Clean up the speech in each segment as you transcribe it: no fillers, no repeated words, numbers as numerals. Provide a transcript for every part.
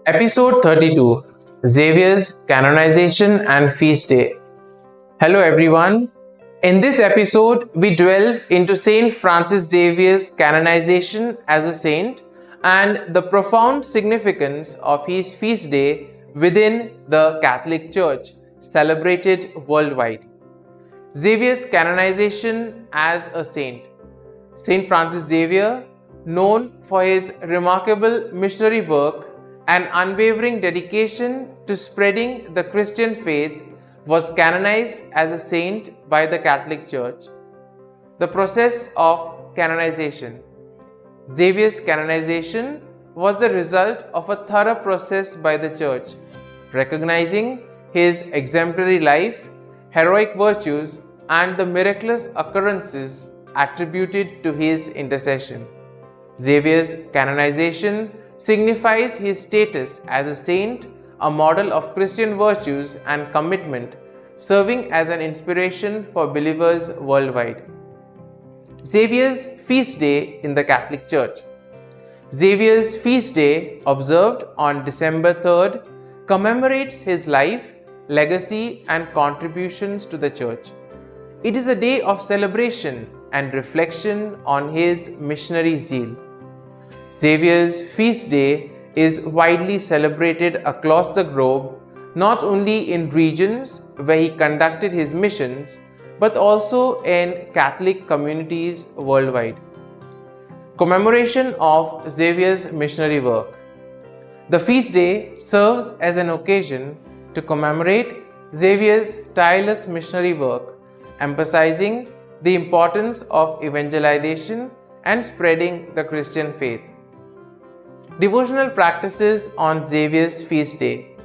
Episode 32, Xavier's Canonization and Feast Day. Hello everyone. In this episode, we delve into St Francis Xavier's canonization as a saint and the profound significance of his feast day within the Catholic Church, celebrated worldwide. Xavier's canonization as a saint. St Francis Xavier, known for his remarkable missionary work and unwavering dedication to spreading the Christian faith, was canonized as a saint by the Catholic Church. The process of canonization. Xavier's canonization was the result of a thorough process by the Church, recognizing his exemplary life, heroic virtues, and the miraculous occurrences attributed to his intercession. Xavier's canonization signifies his status as a saint, a model of Christian virtues and commitment, serving as an inspiration for believers worldwide. Xavier's feast day in the Catholic Church. Xavier's feast day, observed on December 3rd, commemorates his life, legacy, and contributions to the Church. It is a day of celebration and reflection on his missionary zeal. Xavier's feast day is widely celebrated across the globe, not only in regions where he conducted his missions, but also in Catholic communities worldwide. Commemoration of Xavier's missionary work. The feast day serves as an occasion to commemorate Xavier's tireless missionary work, emphasizing the importance of evangelization and spreading the Christian faith. Devotional practices on Xavier's feast day.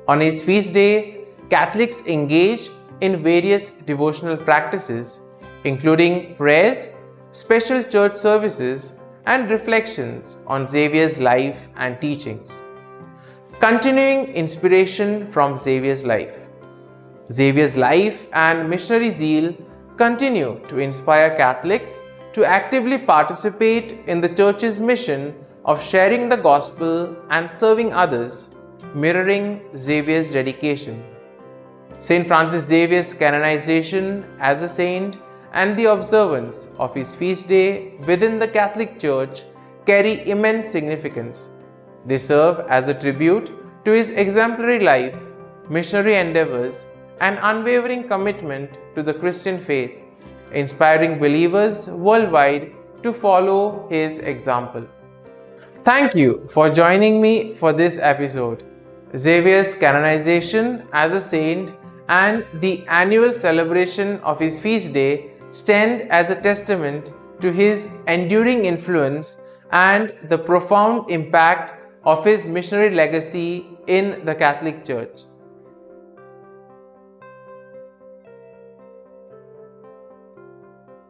On his feast day, Catholics engage in various devotional practices, including prayers, special church services, and reflections on Xavier's life and teachings. Continuing inspiration from Xavier's life. Xavier's life and missionary zeal continue to inspire Catholics to actively participate in the Church's mission of sharing the gospel and serving others, mirroring Xavier's dedication. St. Francis Xavier's canonization as a saint and the observance of his feast day within the Catholic Church carry immense significance. They serve as a tribute to his exemplary life, missionary endeavors, and unwavering commitment to the Christian faith, inspiring believers worldwide to follow his example. Thank you for joining me for this episode. Xavier's canonization as a saint and the annual celebration of his feast day stand as a testament to his enduring influence and the profound impact of his missionary legacy in the Catholic Church.